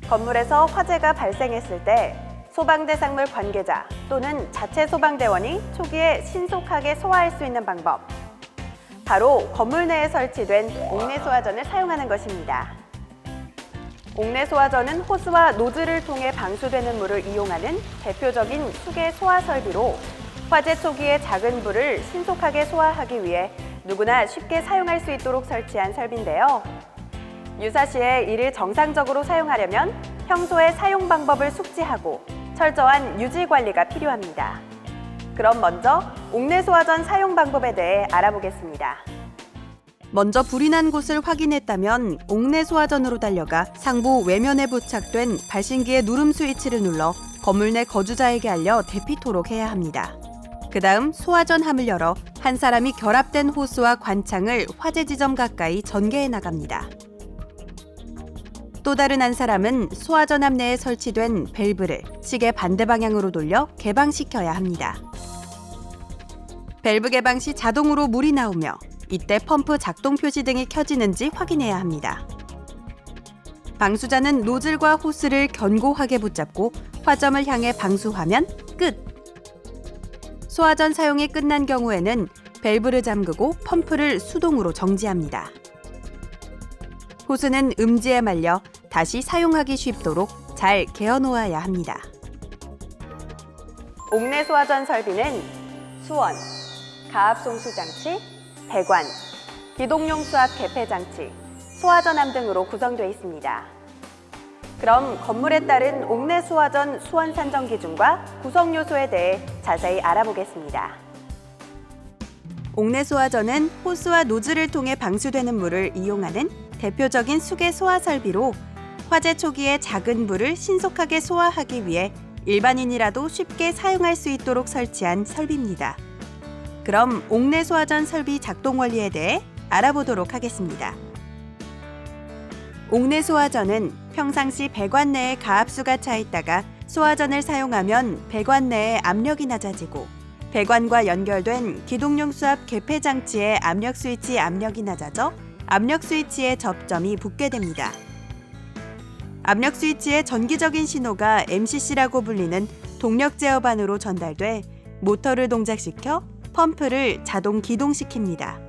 건물에서 화재가 발생했을 때 소방대상물 관계자 또는 자체 소방대원이 초기에 신속하게 소화할 수 있는 방법. 바로 건물 내에 설치된 옥내 소화전을 사용하는 것입니다. 옥내 소화전은 호스와 노즐을 통해 방수되는 물을 이용하는 대표적인 수계 소화 설비로 화재 초기에 작은 불을 신속하게 소화하기 위해 누구나 쉽게 사용할 수 있도록 설치한 설비인데요. 유사시에 이를 정상적으로 사용하려면 평소의 사용 방법을 숙지하고 철저한 유지 관리가 필요합니다. 그럼 먼저 옥내 소화전 사용 방법에 대해 알아보겠습니다. 먼저 불이 난 곳을 확인했다면 옥내 소화전으로 달려가 상부 외면에 부착된 발신기의 누름 스위치를 눌러 건물 내 거주자에게 알려 대피토록 해야 합니다. 그 다음 소화전 함을 열어 한 사람이 결합된 호스와 관창을 화재 지점 가까이 전개해 나갑니다. 또 다른 한 사람은 소화전 함 내에 설치된 밸브를 시계 반대 방향으로 돌려 개방시켜야 합니다. 밸브 개방 시 자동으로 물이 나오며 이때 펌프 작동 표시 등이 켜지는지 확인해야 합니다. 방수자는 노즐과 호스를 견고하게 붙잡고 화점을 향해 방수하면 끝! 소화전 사용이 끝난 경우에는 밸브를 잠그고 펌프를 수동으로 정지합니다. 호스는 음지에 말려 다시 사용하기 쉽도록 잘 개어 놓아야 합니다. 옥내 소화전 설비는 수원, 가압 송수 장치, 배관, 기동용 수압 개폐 장치, 소화전함 등으로 구성되어 있습니다. 그럼 건물에 따른 옥내 소화전 수원 산정 기준과 구성 요소에 대해 자세히 알아보겠습니다. 옥내 소화전은 호스와 노즐을 통해 방수되는 물을 이용하는 대표적인 수계 소화 설비로 화재 초기에 작은 불을 신속하게 소화하기 위해 일반인이라도 쉽게 사용할 수 있도록 설치한 설비입니다. 그럼 옥내 소화전 설비 작동 원리에 대해 알아보도록 하겠습니다. 옥내 소화전은 평상시 배관 내에 가압수가 차 있다가 소화전을 사용하면 배관 내에 압력이 낮아지고 배관과 연결된 기동용 수압 개폐 장치의 압력 스위치 압력이 낮아져 압력 스위치의 접점이 붙게 됩니다. 압력 스위치의 전기적인 신호가 MCC라고 불리는 동력 제어반으로 전달돼 모터를 동작시켜 펌프를 자동 기동시킵니다.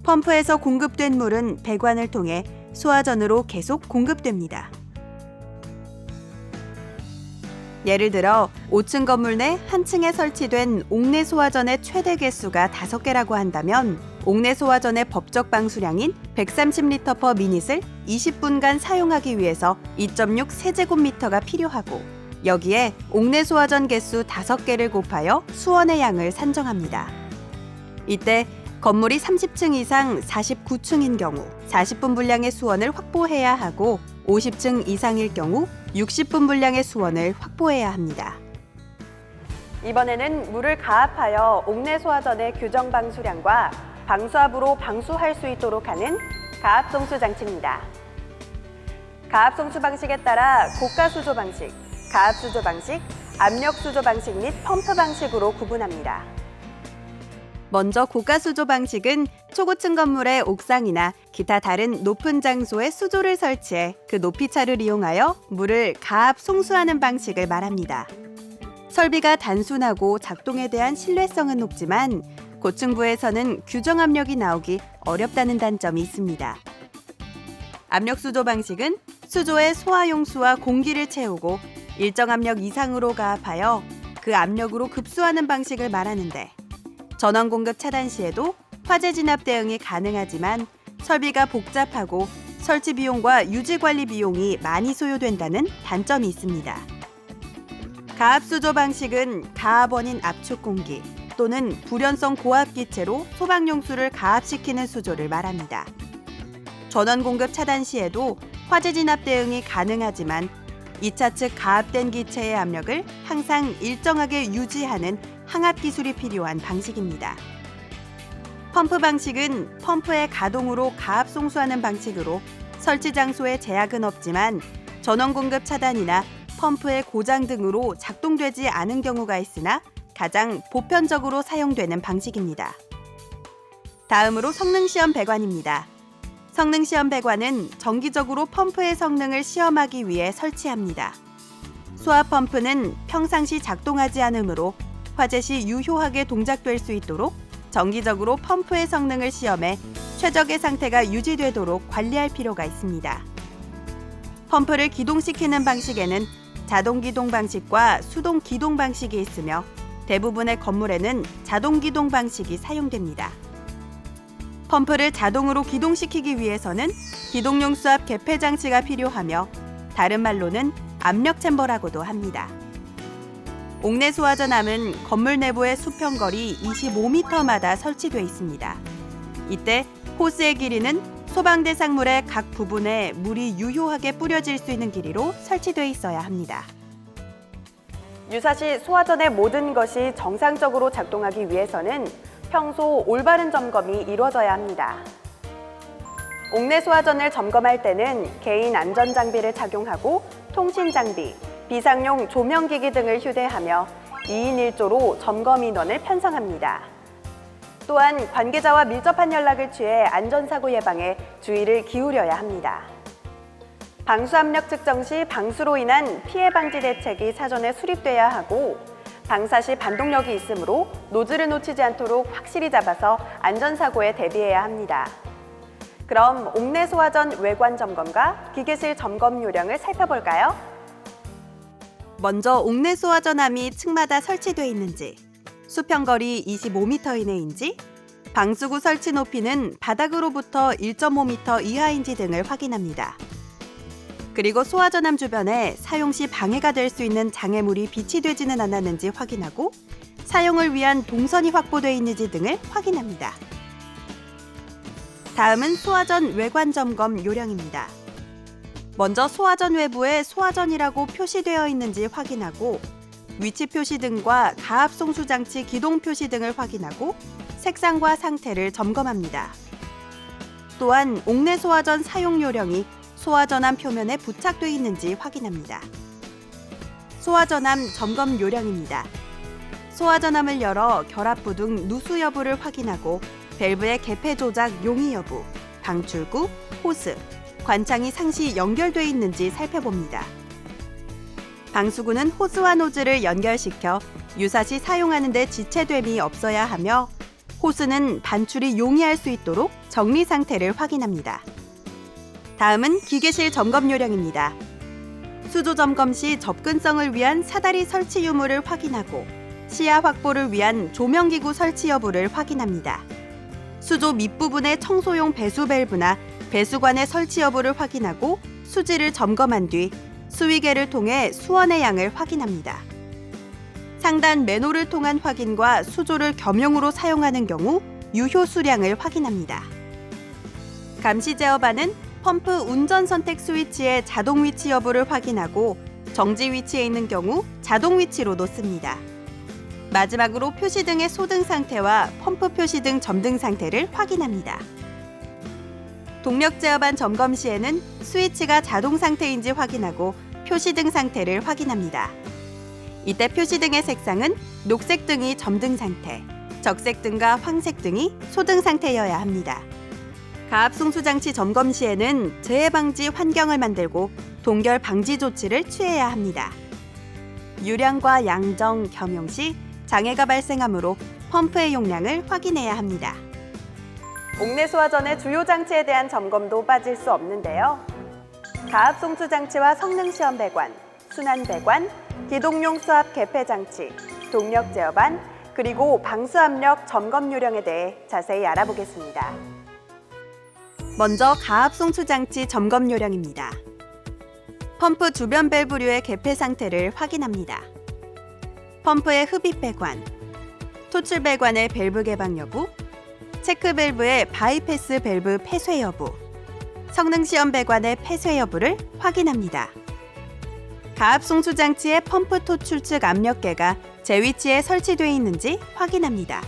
펌프에서 공급된 물은 배관을 통해 소화전으로 계속 공급됩니다. 예를 들어 5층 건물 내 한 층에 설치된 옥내 소화전의 최대 개수가 5개라고 한다면 옥내 소화전의 법적 방수량인 130L/min을 20분간 사용하기 위해서 2.6 세제곱미터가 필요하고 여기에 옥내 소화전 개수 5개를 곱하여 수원의 양을 산정합니다. 이때 건물이 30층 이상 49층인 경우 40분 분량의 수원을 확보해야 하고 50층 이상일 경우 60분 분량의 수원을 확보해야 합니다. 이번에는 물을 가압하여 옥내 소화전의 규정 방수량과 방수압으로 방수할 수 있도록 하는 가압송수 장치입니다. 가압송수 방식에 따라 고가수조 방식, 가압수조 방식, 압력수조 방식 및 펌프 방식으로 구분합니다. 먼저 고가수조 방식은 초고층 건물의 옥상이나 기타 다른 높은 장소에 수조를 설치해 그 높이차를 이용하여 물을 가압 송수하는 방식을 말합니다. 설비가 단순하고 작동에 대한 신뢰성은 높지만 고층부에서는 규정 압력이 나오기 어렵다는 단점이 있습니다. 압력수조 방식은 수조에 소화용수와 공기를 채우고 일정 압력 이상으로 가압하여 그 압력으로 급수하는 방식을 말하는데 전원 공급 차단 시에도 화재 진압 대응이 가능하지만 설비가 복잡하고 설치 비용과 유지 관리 비용이 많이 소요된다는 단점이 있습니다. 가압수조 방식은 가압원인 압축 공기 또는 불연성 고압 기체로 소방용수를 가압시키는 수조를 말합니다. 전원 공급 차단 시에도 화재 진압 대응이 가능하지만 2차 측 가압된 기체의 압력을 항상 일정하게 유지하는 항압 기술이 필요한 방식입니다. 펌프 방식은 펌프의 가동으로 가압 송수하는 방식으로 설치 장소에 제약은 없지만 전원 공급 차단이나 펌프의 고장 등으로 작동되지 않은 경우가 있으나 가장 보편적으로 사용되는 방식입니다. 다음으로 성능시험 배관입니다. 성능시험 배관은 정기적으로 펌프의 성능을 시험하기 위해 설치합니다. 소화 펌프는 평상시 작동하지 않으므로 화재 시 유효하게 동작될 수 있도록 정기적으로 펌프의 성능을 시험해 최적의 상태가 유지되도록 관리할 필요가 있습니다. 펌프를 기동시키는 방식에는 자동 기동 방식과 수동 기동 방식이 있으며 대부분의 건물에는 자동 기동 방식이 사용됩니다. 펌프를 자동으로 기동시키기 위해서는 기동용 수압 개폐 장치가 필요하며 다른 말로는 압력 챔버라고도 합니다. 옥내 소화전함은 건물 내부의 수평거리 25m마다 설치되어 있습니다. 이때 호스의 길이는 소방 대상물의 각 부분에 물이 유효하게 뿌려질 수 있는 길이로 설치되어 있어야 합니다. 유사시 소화전의 모든 것이 정상적으로 작동하기 위해서는 평소 올바른 점검이 이루어져야 합니다. 옥내 소화전을 점검할 때는 개인 안전장비를 착용하고 통신장비, 비상용 조명기기 등을 휴대하며 2인 1조로 점검 인원을 편성합니다. 또한 관계자와 밀접한 연락을 취해 안전사고 예방에 주의를 기울여야 합니다. 방수압력 측정 시 방수로 인한 피해 방지 대책이 사전에 수립돼야 하고 방사 시 반동력이 있으므로 노즐을 놓치지 않도록 확실히 잡아서 안전사고에 대비해야 합니다. 그럼 옥내 소화전 외관 점검과 기계실 점검 요령을 살펴볼까요? 먼저 옥내 소화전함이 층마다 설치되어 있는지, 수평거리 25m 이내인지, 방수구 설치 높이는 바닥으로부터 1.5m 이하인지 등을 확인합니다. 그리고 소화전함 주변에 사용 시 방해가 될 수 있는 장애물이 비치되지는 않았는지 확인하고 사용을 위한 동선이 확보되어 있는지 등을 확인합니다. 다음은 소화전 외관 점검 요령입니다. 먼저 소화전 외부에 소화전이라고 표시되어 있는지 확인하고 위치 표시 등과 가압 송수 장치 기동 표시 등을 확인하고 색상과 상태를 점검합니다. 또한 옥내 소화전 사용 요령이 소화전함 표면에 부착되어 있는지 확인합니다. 소화전함 점검 요령입니다. 소화전함을 열어 결합부 등 누수 여부를 확인하고 밸브의 개폐 조작 용의 여부, 방출구, 호스, 관창이 상시 연결되어 있는지 살펴봅니다. 방수구는 호스와 노즐을 연결시켜 유사시 사용하는 데 지체됨이 없어야 하며 호스는 반출이 용이할 수 있도록 정리 상태를 확인합니다. 다음은 기계실 점검 요령입니다. 수조 점검 시 접근성을 위한 사다리 설치 유무를 확인하고 시야 확보를 위한 조명기구 설치 여부를 확인합니다. 수조 밑부분의 청소용 배수 밸브나 배수관의 설치 여부를 확인하고 수지를 점검한 뒤 수위계를 통해 수원의 양을 확인합니다. 상단 맨홀을 통한 확인과 수조를 겸용으로 사용하는 경우 유효 수량을 확인합니다. 감시 제어반은 펌프 운전 선택 스위치의 자동 위치 여부를 확인하고 정지 위치에 있는 경우 자동 위치로 놓습니다. 마지막으로 표시등의 소등 상태와 펌프 표시등 점등 상태를 확인합니다. 동력 제어반 점검 시에는 스위치가 자동 상태인지 확인하고 표시등 상태를 확인합니다. 이때 표시등의 색상은 녹색 등이 점등 상태, 적색 등과 황색 등이 소등 상태여야 합니다. 가압 송수 장치 점검 시에는 재해 방지 환경을 만들고 동결 방지 조치를 취해야 합니다. 유량과 양정 겸용 시 장애가 발생하므로 펌프의 용량을 확인해야 합니다. 옥내 소화전의 주요 장치에 대한 점검도 빠질 수 없는데요. 가압 송수 장치와 성능 시험 배관, 순환 배관, 기동용 수압 개폐 장치, 동력 제어반, 그리고 방수압력 점검 요령에 대해 자세히 알아보겠습니다. 먼저 가압 송수 장치 점검 요령입니다. 펌프 주변 밸브류의 개폐 상태를 확인합니다. 펌프의 흡입 배관, 토출 배관의 밸브 개방 여부, 체크 밸브의 바이패스 밸브 폐쇄 여부, 성능 시험 배관의 폐쇄 여부를 확인합니다. 가압 송수 장치의 펌프 토출 측 압력계가 제 위치에 설치되어 있는지 확인합니다.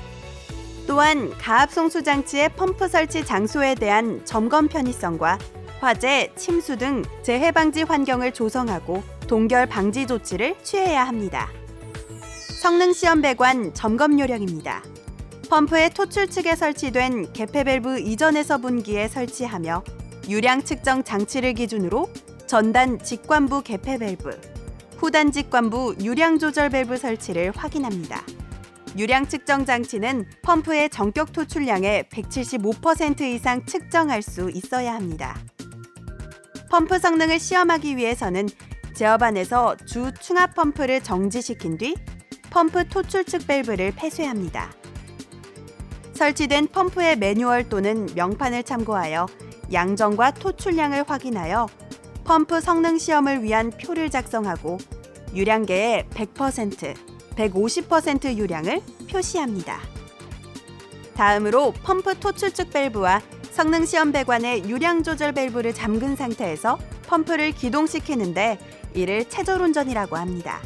또한 가압 송수 장치의 펌프 설치 장소에 대한 점검 편의성과 화재, 침수 등 재해 방지 환경을 조성하고 동결 방지 조치를 취해야 합니다. 성능 시험 배관 점검 요령입니다. 펌프의 토출 측에 설치된 개폐 밸브 이전에서 분기에 설치하며 유량 측정 장치를 기준으로 전단 직관부 개폐 밸브, 후단 직관부 유량 조절 밸브 설치를 확인합니다. 유량 측정 장치는 펌프의 전격 토출량의 175% 이상 측정할 수 있어야 합니다. 펌프 성능을 시험하기 위해서는 제어반에서 주 충압 펌프를 정지시킨 뒤 펌프 토출 측 밸브를 폐쇄합니다. 설치된 펌프의 매뉴얼 또는 명판을 참고하여 양정과 토출량을 확인하여 펌프 성능 시험을 위한 표를 작성하고 유량계의 100%, 150% 유량을 표시합니다. 다음으로 펌프 토출 측 밸브와 성능 시험 배관의 유량 조절 밸브를 잠근 상태에서 펌프를 기동시키는데 이를 체절 운전이라고 합니다.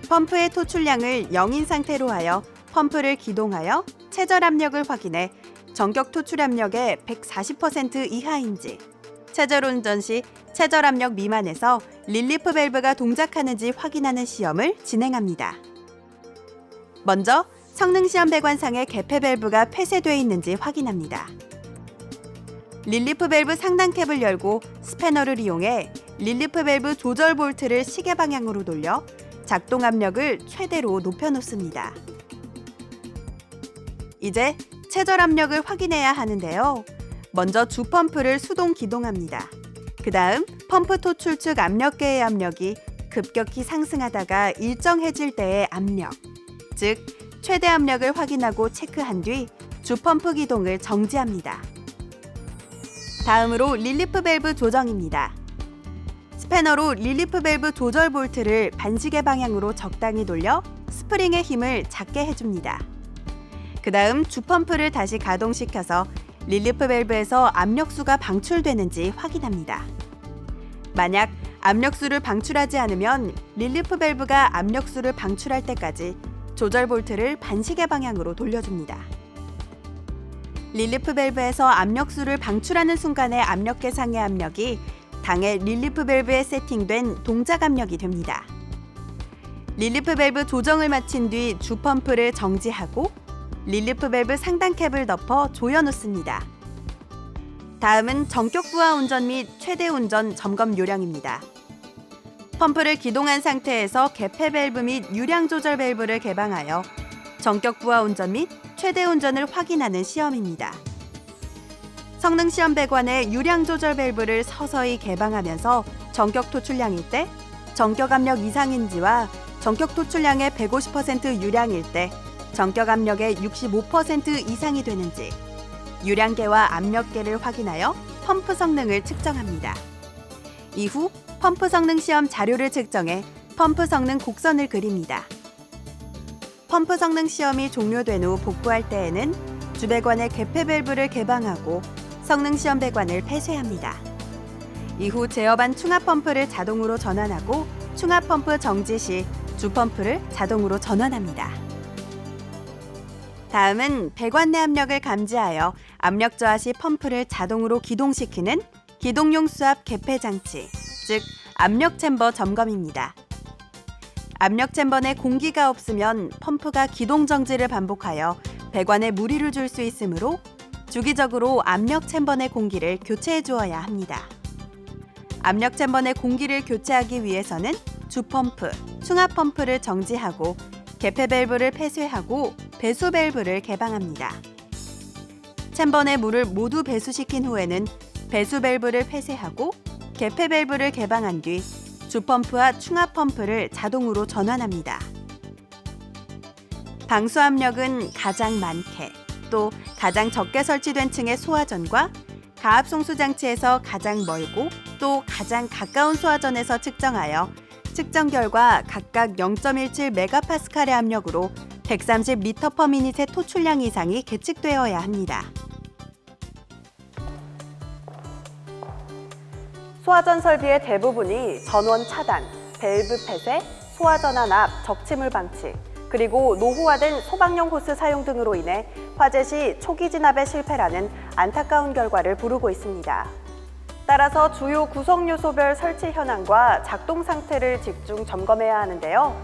펌프의 토출량을 0인 상태로 하여 펌프를 기동하여 체절 압력을 확인해 전격 토출 압력의 140% 이하인지, 체절 운전 시 체절 압력 미만에서 릴리프 밸브가 동작하는지 확인하는 시험을 진행합니다. 먼저 성능 시험 배관상의 개폐 밸브가 폐쇄되어 있는지 확인합니다. 릴리프 밸브 상단 캡을 열고 스패너를 이용해 릴리프 밸브 조절 볼트를 시계 방향으로 돌려 작동 압력을 최대로 높여놓습니다. 이제 체절 압력을 확인해야 하는데요. 먼저 주 펌프를 수동 기동합니다. 그 다음 펌프 토출 측 압력계의 압력이 급격히 상승하다가 일정해질 때의 압력, 즉 최대 압력을 확인하고 체크한 뒤 주 펌프 기동을 정지합니다. 다음으로 릴리프 밸브 조정입니다. 스패너로 릴리프 밸브 조절 볼트를 반시계 방향으로 적당히 돌려 스프링의 힘을 작게 해줍니다. 그 다음 주 펌프를 다시 가동시켜서 릴리프 밸브에서 압력수가 방출되는지 확인합니다. 만약 압력수를 방출하지 않으면 릴리프 밸브가 압력수를 방출할 때까지 조절 볼트를 반시계 방향으로 돌려줍니다. 릴리프 밸브에서 압력수를 방출하는 순간의 압력계 상의 압력이 당해 릴리프 밸브에 세팅된 동작 압력이 됩니다. 릴리프 밸브 조정을 마친 뒤 주 펌프를 정지하고 릴리프 밸브 상단 캡을 덮어 조여놓습니다. 다음은 전격 부하 운전 및 최대 운전 점검 요령입니다. 펌프를 기동한 상태에서 개폐 밸브 및 유량 조절 밸브를 개방하여 전격 부하 운전 및 최대 운전을 확인하는 시험입니다. 성능 시험 배관의 유량 조절 밸브를 서서히 개방하면서 전격 토출량일 때 전격 압력 이상인지와 전격 토출량의 150% 유량일 때 전격 압력의 65% 이상이 되는지, 유량계와 압력계를 확인하여 펌프 성능을 측정합니다. 이후 펌프 성능 시험 자료를 측정해 펌프 성능 곡선을 그립니다. 펌프 성능 시험이 종료된 후 복구할 때에는 주배관의 개폐 밸브를 개방하고 성능 시험 배관을 폐쇄합니다. 이후 제어반 충압 펌프를 자동으로 전환하고 충압 펌프 정지 시 주 펌프를 자동으로 전환합니다. 다음은 배관 내 압력을 감지하여 압력 저하 시 펌프를 자동으로 기동시키는 기동용 수압 개폐 장치, 즉 압력 챔버 점검입니다. 압력 챔버 내 공기가 없으면 펌프가 기동 정지를 반복하여 배관에 무리를 줄 수 있으므로 주기적으로 압력 챔버 내 공기를 교체해 주어야 합니다. 압력 챔버 내 공기를 교체하기 위해서는 주 펌프, 충압 펌프를 정지하고 개폐 밸브를 폐쇄하고 배수 밸브를 개방합니다. 챔버 내 물을 모두 배수시킨 후에는 배수 밸브를 폐쇄하고 개폐 밸브를 개방한 뒤 주 펌프와 충압 펌프를 자동으로 전환합니다. 방수 압력은 가장 많게 또 가장 적게 설치된 층의 소화전과 가압 송수 장치에서 가장 멀고 또 가장 가까운 소화전에서 측정하여 측정 결과 각각 0.17 메가파스칼의 압력으로 130리터/미닛의 토출량 이상이 계측되어야 합니다. 소화전 설비의 대부분이 전원 차단, 밸브 폐쇄, 소화전환 압, 적치물 방치, 그리고 노후화된 소방용 호스 사용 등으로 인해 화재 시 초기 진압에 실패라는 안타까운 결과를 부르고 있습니다. 따라서 주요 구성 요소별 설치 현황과 작동 상태를 집중 점검해야 하는데요.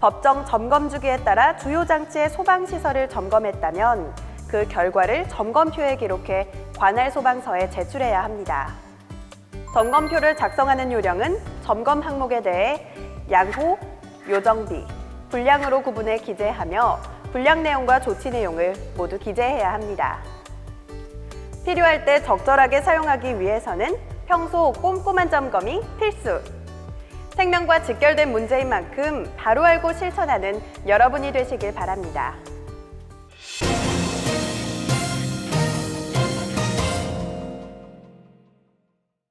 법정 점검 주기에 따라 주요 장치의 소방 시설을 점검했다면 그 결과를 점검표에 기록해 관할 소방서에 제출해야 합니다. 점검표를 작성하는 요령은 점검 항목에 대해 양호, 요정비, 분량으로 구분해 기재하며 분량 내용과 조치 내용을 모두 기재해야 합니다. 필요할 때 적절하게 사용하기 위해서는 평소 꼼꼼한 점검이 필수! 생명과 직결된 문제인 만큼 바로 알고 실천하는 여러분이 되시길 바랍니다.